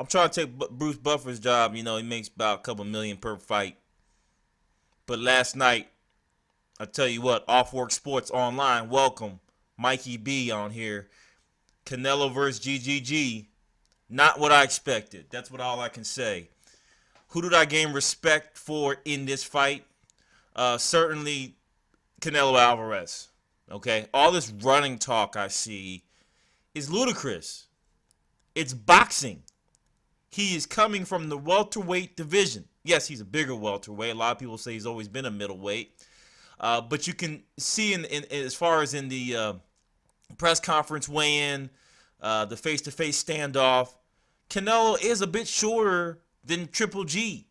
I'm trying to take Bruce Buffer's job. You know, he makes about a couple million per fight. But last night, I tell you what, Off Work Sports Online, welcome Mikey B on here. Canelo versus GGG. Not what I expected. That's what all I can say. Who did I gain respect for in this fight? Certainly Canelo Alvarez. Okay, all this running talk I see is ludicrous. It's boxing. He is coming from the welterweight division. Yes, he's a bigger welterweight. A lot of people say he's always been a middleweight. But you can see in as far as in the press conference weigh-in, the face-to-face standoff, Canelo is a bit shorter than Triple G.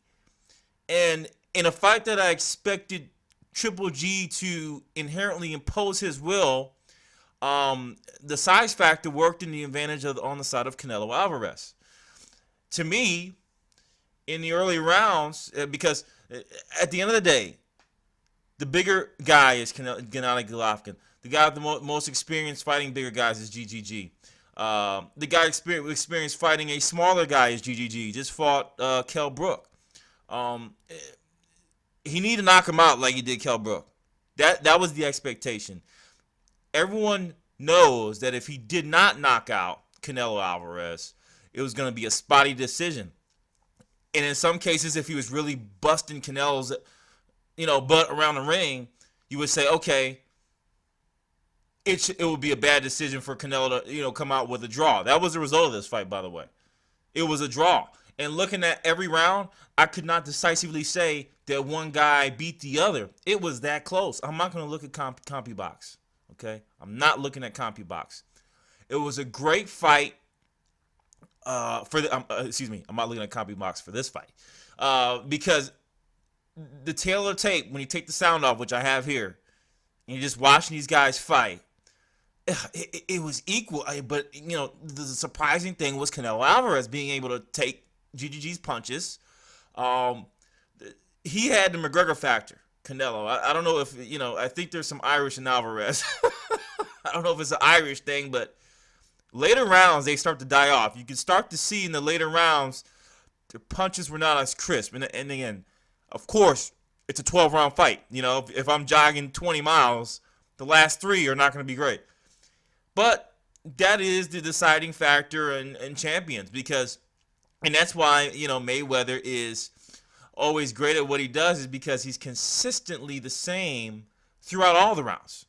And in a fight that I expected Triple G to inherently impose his will, the size factor worked in the advantage on the side of Canelo Alvarez. To me, in the early rounds, because at the end of the day, the bigger guy is Gennady Golovkin. The guy with the most experience fighting bigger guys is GGG. The guy experienced fighting a smaller guy is GGG. Just fought Kell Brook. He needed to knock him out like he did Kell Brook. That was the expectation. Everyone knows that if he did not knock out Canelo Alvarez, it was going to be a spotty decision. And in some cases, if he was really busting Canelo's, butt around the ring, you would say, okay, it would be a bad decision for Canelo to, come out with a draw. That was the result of this fight, by the way. It was a draw. And looking at every round, I could not decisively say that one guy beat the other. It was that close. I'm not going to look at CompuBox, okay? I'm not looking at CompuBox. It was a great fight. I'm not looking at CompuBox for this fight because the tail of the tape, when you take the sound off, which I have here, and you're just watching these guys fight, it was equal. But, the surprising thing was Canelo Alvarez being able to take GGG's punches. He had the McGregor factor, Canelo. I don't know if, I think there's some Irish in Alvarez. I don't know if it's an Irish thing, but later rounds, they start to die off. You can start to see in the later rounds, the punches were not as crisp. And again, of course, it's a 12-round fight. If I'm jogging 20 miles, the last 3 are not going to be great. But that is the deciding factor in champions and that's why, Mayweather is always great at what he does is because he's consistently the same throughout all the rounds.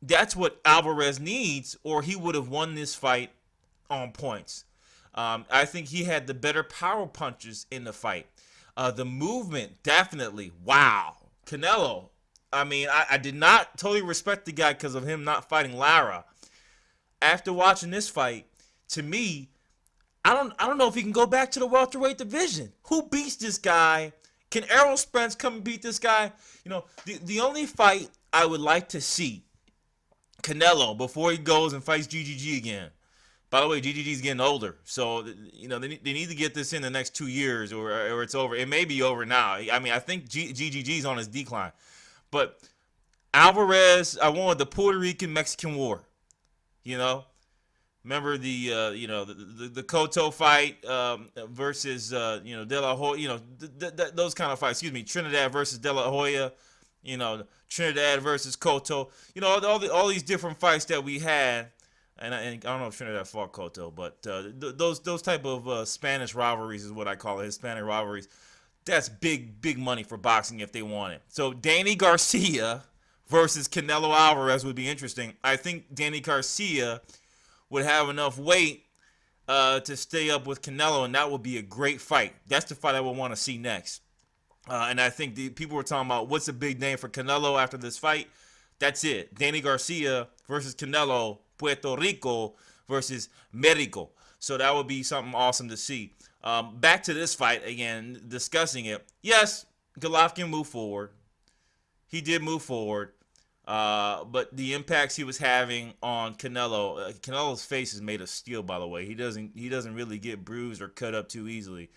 That's what Alvarez needs, or he would have won this fight on points. I think he had the better power punches in the fight. The movement, definitely. Wow. Canelo. I did not totally respect the guy because of him not fighting Lara. After watching this fight, to me, I don't know if he can go back to the welterweight division. Who beats this guy? Can Errol Spence come and beat this guy? The only fight I would like to see Canelo before he goes and fights GGG again. By the way, GGG's getting older, so they need to get this in the next 2 years, or it's over. It may be over now. I think GGG's on his decline, but Alvarez, I wanted the Puerto Rican Mexican War. Remember the Cotto fight versus De La Hoya. Those kind of fights. Excuse me, Trinidad versus De La Hoya. Trinidad versus Cotto. All these different fights that we had. And I don't know if Trinidad fought Cotto, but those type of Spanish rivalries is what I call it, Hispanic rivalries. That's big money for boxing if they want it. So Danny Garcia versus Canelo Alvarez would be interesting. I think Danny Garcia would have enough weight to stay up with Canelo, and that would be a great fight. That's the fight I would want to see next. And I think the people were talking about what's a big name for Canelo after this fight. That's it. Danny Garcia versus Canelo, Puerto Rico versus Mexico. So that would be something awesome to see. Back to this fight again, discussing it. Yes, Golovkin moved forward. He did move forward. But the impacts he was having on Canelo, Canelo's face is made of steel, by the way. He doesn't really get bruised or cut up too easily.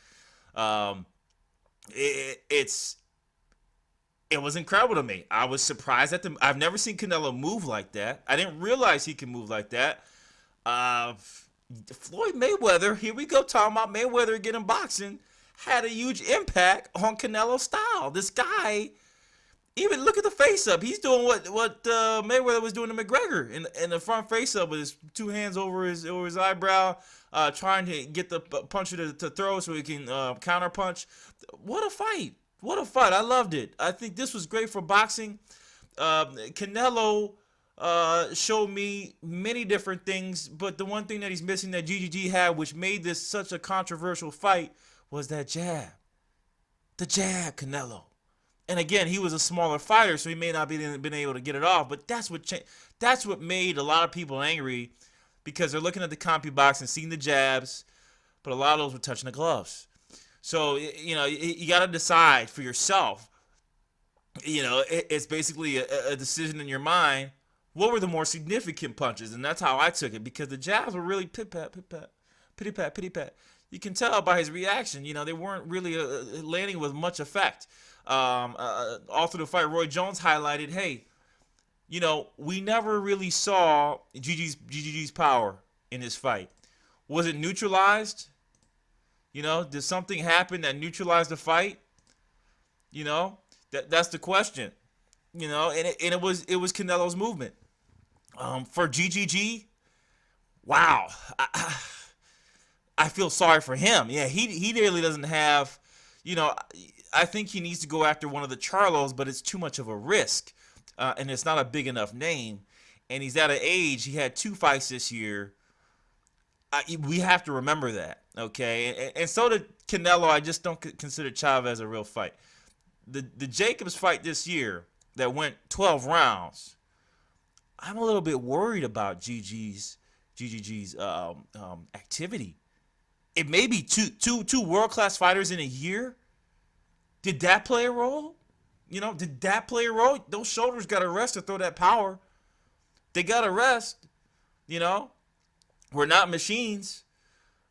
It was incredible to me. I was surprised at them. I've never seen Canelo move like that. I didn't realize he could move like that. Floyd Mayweather, here we go talking about Mayweather getting boxing, had a huge impact on Canelo's style. This guy, even look at the face up. He's doing what Mayweather was doing to McGregor in the front face up with his two hands over his eyebrow, trying to get the puncher to throw so he can counter punch. What a fight! What a fight! I loved it. I think this was great for boxing. Canelo showed me many different things, but the one thing that he's missing that GGG had, which made this such a controversial fight, was that jab. The jab, Canelo. And again, he was a smaller fighter, so he may not been able to get it off. But that's what made a lot of people angry, because they're looking at the CompuBox and seeing the jabs, but a lot of those were touching the gloves. So you got to decide for yourself. It's basically a decision in your mind. What were the more significant punches? And that's how I took it, because the jabs were really pit-pat, pit-pat, pity-pat, pity-pat. You can tell by his reaction, they weren't really landing with much effect. All through the fight, Roy Jones highlighted, hey, we never really saw GGG's power in this fight. Was it neutralized? Did something happen that neutralized the fight? That's the question. And it was Canelo's movement. For GGG, wow. I feel sorry for him. Yeah, he really doesn't have, I think he needs to go after one of the Charlos, but it's too much of a risk. And it's not a big enough name. And he's at an age, he had 2 fights this year. We have to remember that, okay? And so did Canelo. I just don't consider Chavez a real fight. The Jacobs fight this year that went 12 rounds, I'm a little bit worried about GGG's activity. It may be two world-class fighters in a year. Did that play a role? Did that play a role? Those shoulders got to rest to throw that power. They got to rest. We're not machines.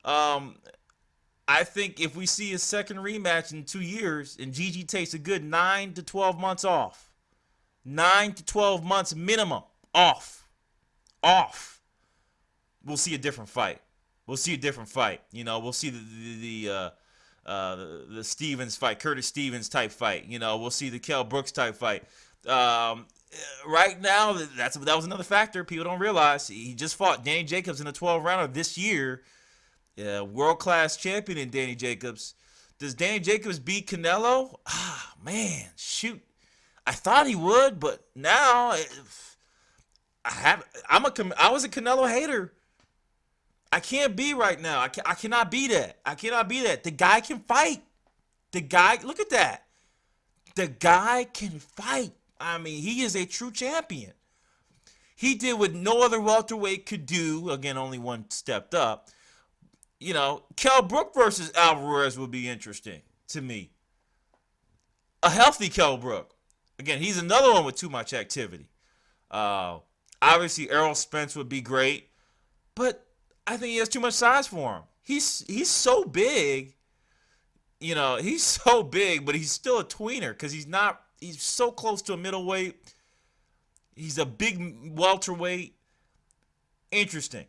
I think if we see a second rematch in 2 years and GG takes a good 9 to 12 months off, 9 to 12 months minimum off, we'll see a different fight. We'll see a different fight. We'll see the Stevens fight, Curtis Stevens type fight. We'll see the Kell Brooks type fight. Right now, that was another factor people don't realize. He just fought Danny Jacobs in a 12-rounder this year. World-class champion in Danny Jacobs. Does Danny Jacobs beat Canelo? Man, shoot. I thought he would, but now I was a Canelo hater. I can't be right now. I cannot be that. I cannot be that. The guy can fight. Look at that. The guy can fight. I mean, he is a true champion. He did what no other welterweight could do. Again, only one stepped up. Kell Brook versus Alvarez would be interesting to me. A healthy Kell Brook. Again, he's another one with too much activity. Obviously, Errol Spence would be great, but I think he has too much size for him. He's so big. He's so big, but he's still a tweener because he's so close to a middleweight. He's a big welterweight. Interesting,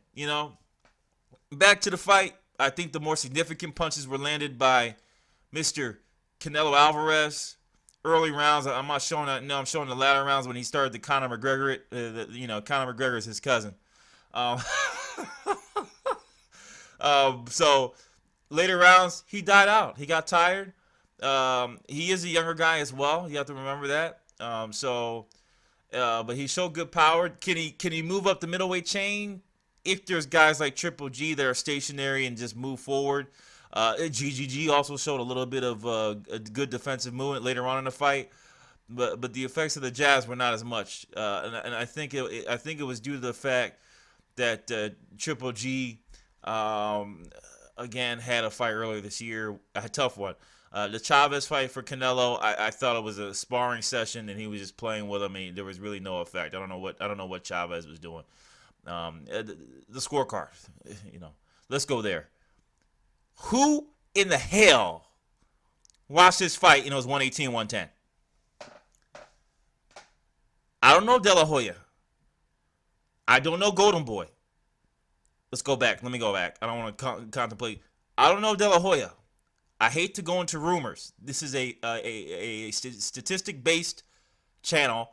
Back to the fight. I think the more significant punches were landed by Mr. Canelo Alvarez. Early rounds, I'm not showing that. No, I'm showing the latter rounds when he started the Conor McGregor. Conor McGregor is his cousin. So later rounds, he died out. He got tired. He is a younger guy as well. You have to remember that. But he showed good power. Can he move up the middleweight chain? If there's guys like Triple G that are stationary and just move forward. GGG also showed a little bit of a good defensive movement later on in the fight, but the effects of the jabs were not as much. And I think it was due to the fact that Triple G again had a fight earlier this year, a tough one. The Chavez fight for Canelo, I thought it was a sparring session and he was just playing with him. There was really no effect. I don't know what Chavez was doing. The scorecard, let's go there. Who in the hell watched this fight and it was 118-110? I don't know De La Hoya. I don't know Golden Boy. let's go back. Let me go back. I don't want to contemplate. I don't know De La Hoya. I hate to go into rumors. This is a statistic-based channel.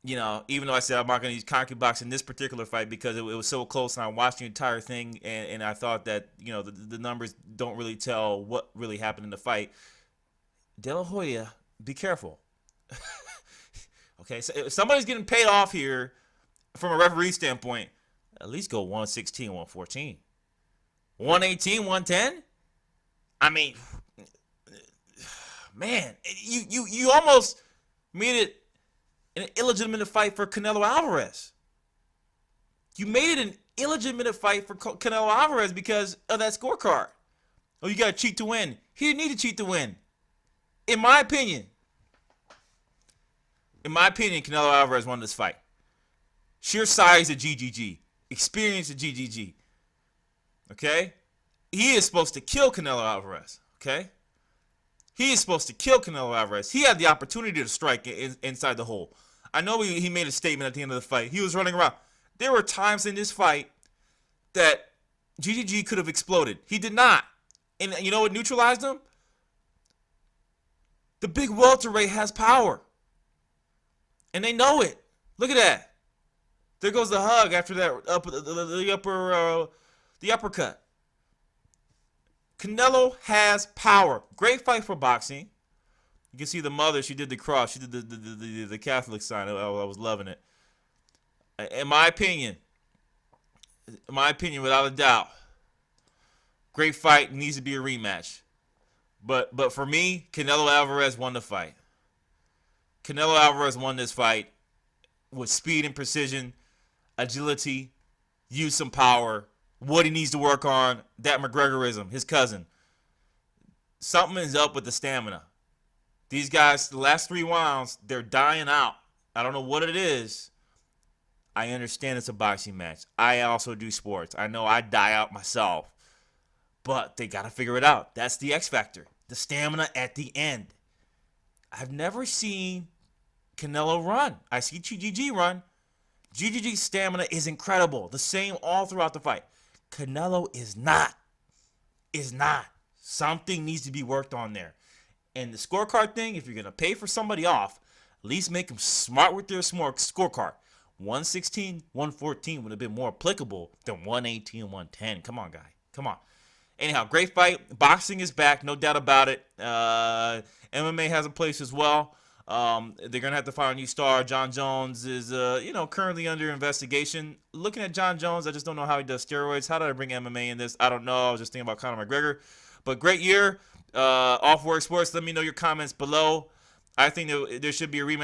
You know, even though I said I'm not going to use ConcuBox in this particular fight because it was so close and I watched the entire thing and I thought that, you know, the numbers don't really tell what really happened in the fight. De La Hoya, be careful. Okay, so if somebody's getting paid off here from a referee standpoint, at least go 116, 114. 118, 110? I mean, man, you almost made it an illegitimate fight for Canelo Alvarez. You made it an illegitimate fight for Canelo Alvarez because of that scorecard. Oh, you got to cheat to win. He didn't need to cheat to win. In my opinion, Canelo Alvarez won this fight. Sheer size of GGG. Experience of GGG. Okay? He is supposed to kill Canelo Alvarez. Okay? He is supposed to kill Canelo Alvarez. He had the opportunity to strike inside the hole. I know he made a statement at the end of the fight. He was running around. There were times in this fight that GGG could have exploded. He did not. And you know what neutralized him? The big welterweight has power. And they know it. Look at that. There goes the hug after that the uppercut. Canelo has power. Great fight for boxing. You can see the mother. She did the cross. She did the Catholic sign. I was loving it. In my opinion, without a doubt, great fight. Needs to be a rematch. But for me, Canelo Alvarez won the fight. Canelo Alvarez won this fight with speed and precision, agility, use some power. What he needs to work on, that McGregorism, his cousin. Something is up with the stamina. These guys, the last 3 rounds, they're dying out. I don't know what it is. I understand it's a boxing match. I also do sports. I know I die out myself. But they got to figure it out. That's the X factor. The stamina at the end. I've never seen Canelo run. I see GGG run. GGG's stamina is incredible. The same all throughout the fight. Canelo is not. Something needs to be worked on there. And the scorecard thing, if you're going to pay for somebody off, at least make them smart with their scorecard. 116, 114 would have been more applicable than 118, 110. Come on, guy. Come on. Anyhow, great fight. Boxing is back, no doubt about it. MMA has a place as well. They're going to have to find a new star. John Jones is, currently under investigation. Looking at John Jones, I just don't know how he does steroids. How did I bring MMA in this? I don't know. I was just thinking about Conor McGregor. But great year. Off Work Sports, let me know your comments below. I think there should be a rematch.